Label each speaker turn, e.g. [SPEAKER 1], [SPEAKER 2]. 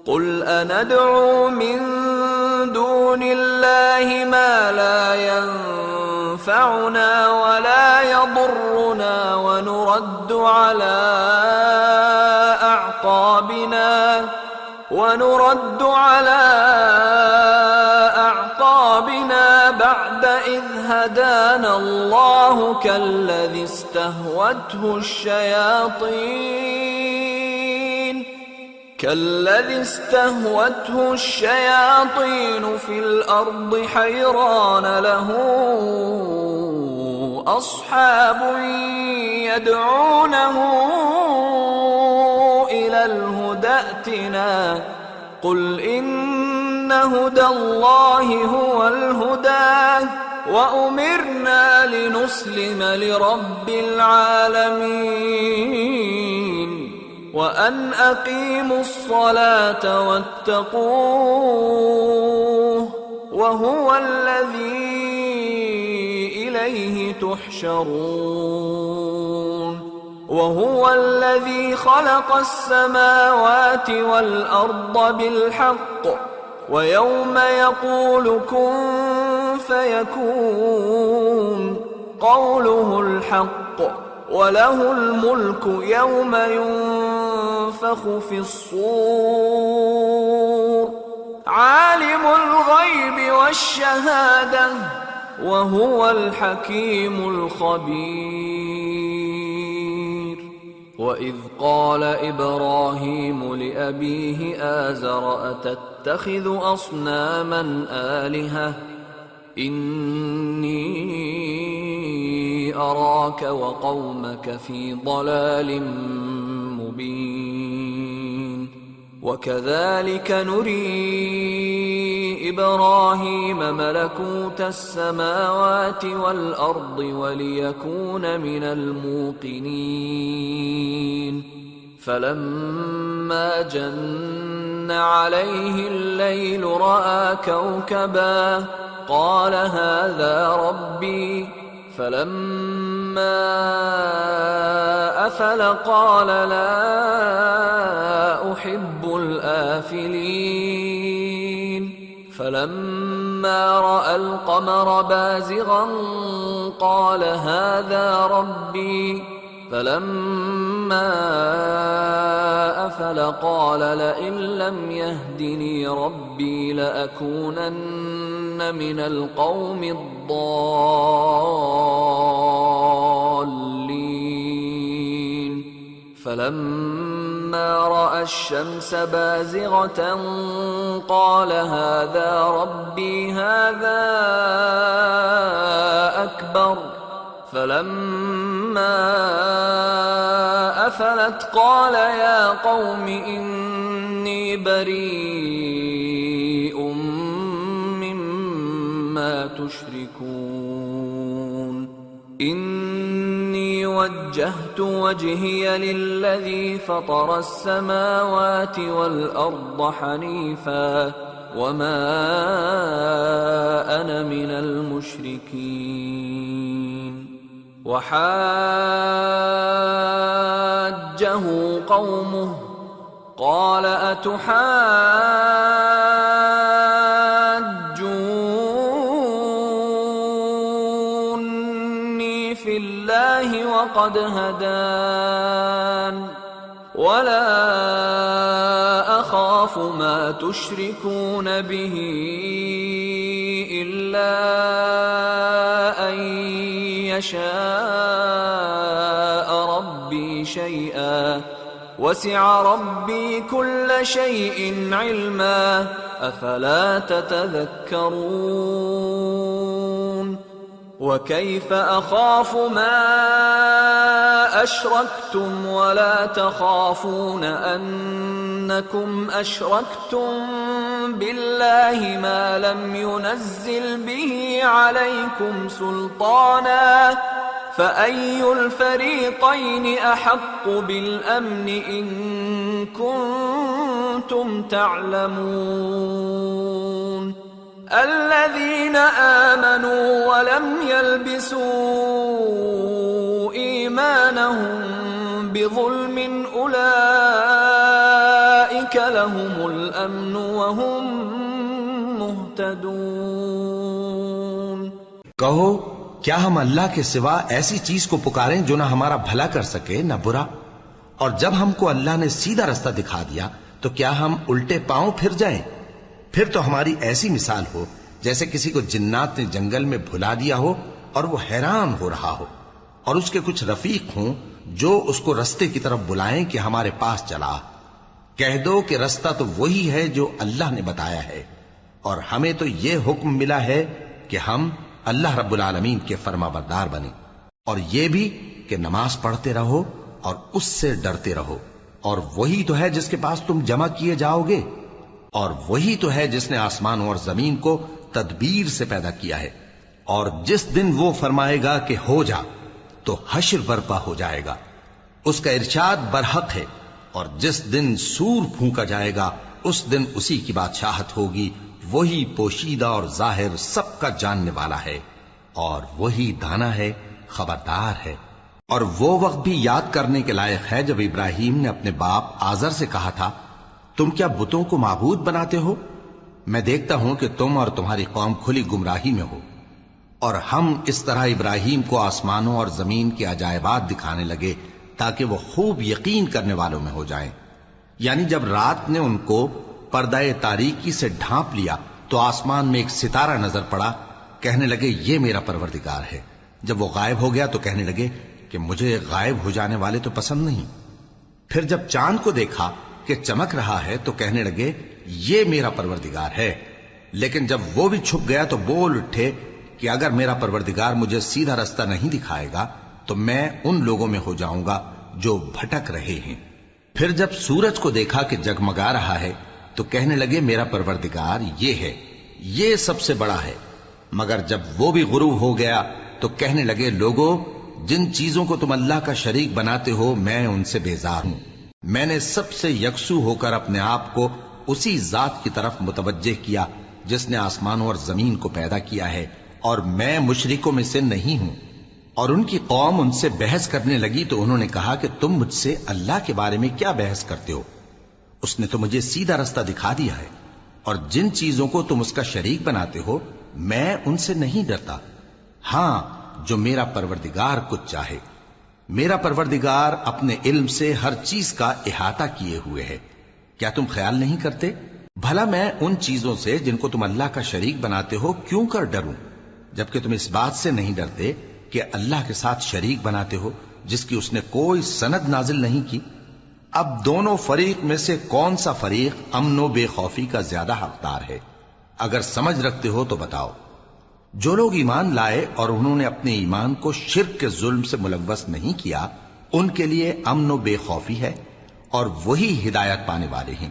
[SPEAKER 1] قل أندعو من دون الله ما لا ينفعنا ولا يضرنا ونرد على أعقابنا بعد إذ هدانا الله كالذي استهوته الشياطين في الأرض حيران له أصحاب يدعونه إلى الهدى ائتنا قل إن هدى الله هو الهدى وأمرنا لنسلم لرب العالمين وأن أقيموا الصلاة واتقوه وهو الذي إليه تحشرون وهو الذي خلق السماوات والأرض بالحق ويوم يقول كن فيكون قوله الحق وله الملك يوم ينفخ في الصور عالم الغيب والشهادة وهو الحكيم الخبير وإذ قال إبراهيم لأبيه آزر أتتخذ أصناما آلهة إني أراك وقومك في ضلال مبين وكذلك نري إبراهيم ملكوت السماوات والأرض وليكون من الموقنين فلما جن عليه الليل رأى كوكبا قال هذا ربي فلما أفل قال لا أحب الآفلين فلما رأى القمر بازغا قال هذا ربي فلما أفل قال لئن لم يهدني ربي لأكونن من القوم الضالين فلما رأى الشمس بازغة قال هذا ربي هذا أكبر فلما أفلت قال يا قوم إني بريء مما تشركون إني وجهت وجهي للذي فطر السماوات والأرض حنيفا وما أنا من المشركين وحاجه قومه قال أتحاجوني في الله وقد هدان ولا أخاف ما تشركون به إلا أن يشاء ربي شيئا وسع ربي كل شيء علما أفلا تتذكرون وكيف أخاف ما أشركتم ولا تخافون أنكم أشركتم بالله ما لم ينزل به عليكم سلطانا فأي الفريقين أحق بالأمن إن كنتم تعلمون الذين آمنوا ولم يلبسوا إيمانهم بظلم أولئك لهم الأمن وهم مهتدون۔
[SPEAKER 2] کہو کیا ہم اللہ کے سوا ایسی چیز کو پکاریں جو نہ ہمارا بھلا کر سکے نہ برا؟ اور جب ہم کو اللہ نے سیدھا رستہ دکھا دیا تو کیا ہم الٹے پاؤں پھر جائیں؟ پھر تو ہماری ایسی مثال ہو جیسے کسی کو جنات نے جنگل میں بھلا دیا ہو اور وہ حیران ہو رہا ہو، اور اس کے کچھ رفیق ہوں جو اس کو رستے کی طرف بلائیں کہ ہمارے پاس چلا۔ کہہ دو کہ رستہ تو وہی ہے جو اللہ نے بتایا ہے، اور ہمیں تو یہ حکم ملا ہے کہ ہم اللہ رب العالمین کے فرما بردار بنیں، اور یہ بھی کہ نماز پڑھتے رہو اور اس سے ڈرتے رہو، اور وہی تو ہے جس کے پاس تم جمع کیے جاؤ گے، اور وہی تو ہے جس نے آسمانوں اور زمین کو تدبیر سے پیدا کیا ہے، اور جس دن وہ فرمائے گا کہ ہو جا تو حشر برپا ہو جائے گا، اس کا ارشاد برحق ہے، اور جس دن سور پھونکا جائے گا اس دن اسی کی بادشاہت ہوگی، وہی پوشیدہ اور ظاہر سب کا جاننے والا ہے، اور وہی دانا ہے، خبردار ہے۔ اور وہ وقت بھی یاد کرنے کے لائق ہے جب ابراہیم نے اپنے باپ آزر سے کہا تھا، تم کیا بتوں کو معبود بناتے ہو؟ میں دیکھتا ہوں کہ تم اور تمہاری قوم کھلی گمراہی میں ہو۔ اور ہم اس طرح ابراہیم کو آسمانوں اور زمین کے عجائبات دکھانے لگے تاکہ وہ خوب یقین کرنے والوں میں ہو جائیں۔ یعنی جب رات نے ان کو پردہ تاریکی سے ڈھانپ لیا تو آسمان میں ایک ستارہ نظر پڑا، کہنے لگے یہ میرا پروردگار ہے۔ جب وہ غائب ہو گیا تو کہنے لگے کہ مجھے غائب ہو جانے والے تو پسند نہیں۔ پھر جب چاند کو دیکھا کہ چمک رہا ہے تو کہنے لگے یہ میرا پروردگار ہے۔ لیکن جب وہ بھی چھپ گیا تو بول اٹھے کہ اگر میرا پروردگار مجھے سیدھا رستہ نہیں دکھائے گا تو میں ان لوگوں میں ہو جاؤں گا جو بھٹک رہے ہیں۔ پھر جب سورج کو دیکھا کہ جگمگا رہا ہے تو کہنے لگے میرا پروردگار یہ ہے، یہ سب سے بڑا ہے۔ مگر جب وہ بھی غروب ہو گیا تو کہنے لگے لوگو، جن چیزوں کو تم اللہ کا شریک بناتے ہو میں ان سے بیزار ہوں۔ میں نے سب سے یکسو ہو کر اپنے آپ کو اسی ذات کی طرف متوجہ کیا جس نے آسمانوں اور زمین کو پیدا کیا ہے، اور میں مشرکوں میں سے نہیں ہوں۔ اور ان کی قوم ان سے بحث کرنے لگی تو انہوں نے کہا کہ تم مجھ سے اللہ کے بارے میں کیا بحث کرتے ہو؟ اس نے تو مجھے سیدھا رستہ دکھا دیا ہے، اور جن چیزوں کو تم اس کا شریک بناتے ہو میں ان سے نہیں ڈرتا، ہاں جو میرا پروردگار کچھ چاہے۔ میرا پروردگار اپنے علم سے ہر چیز کا احاطہ کیے ہوئے ہے۔ کیا تم خیال نہیں کرتے؟ بھلا میں ان چیزوں سے جن کو تم اللہ کا شریک بناتے ہو کیوں کر ڈروں، جبکہ تم اس بات سے نہیں ڈرتے کہ اللہ کے ساتھ شریک بناتے ہو جس کی اس نے کوئی سند نازل نہیں کی۔ اب دونوں فریق میں سے کون سا فریق امن و بے خوفی کا زیادہ حقدار ہے؟ اگر سمجھ رکھتے ہو تو بتاؤ۔ جو لوگ ایمان لائے اور انہوں نے اپنے ایمان کو شرک کے ظلم سے ملوث نہیں کیا، ان کے لیے امن و بے خوفی ہے، اور وہی ہدایت پانے والے ہیں۔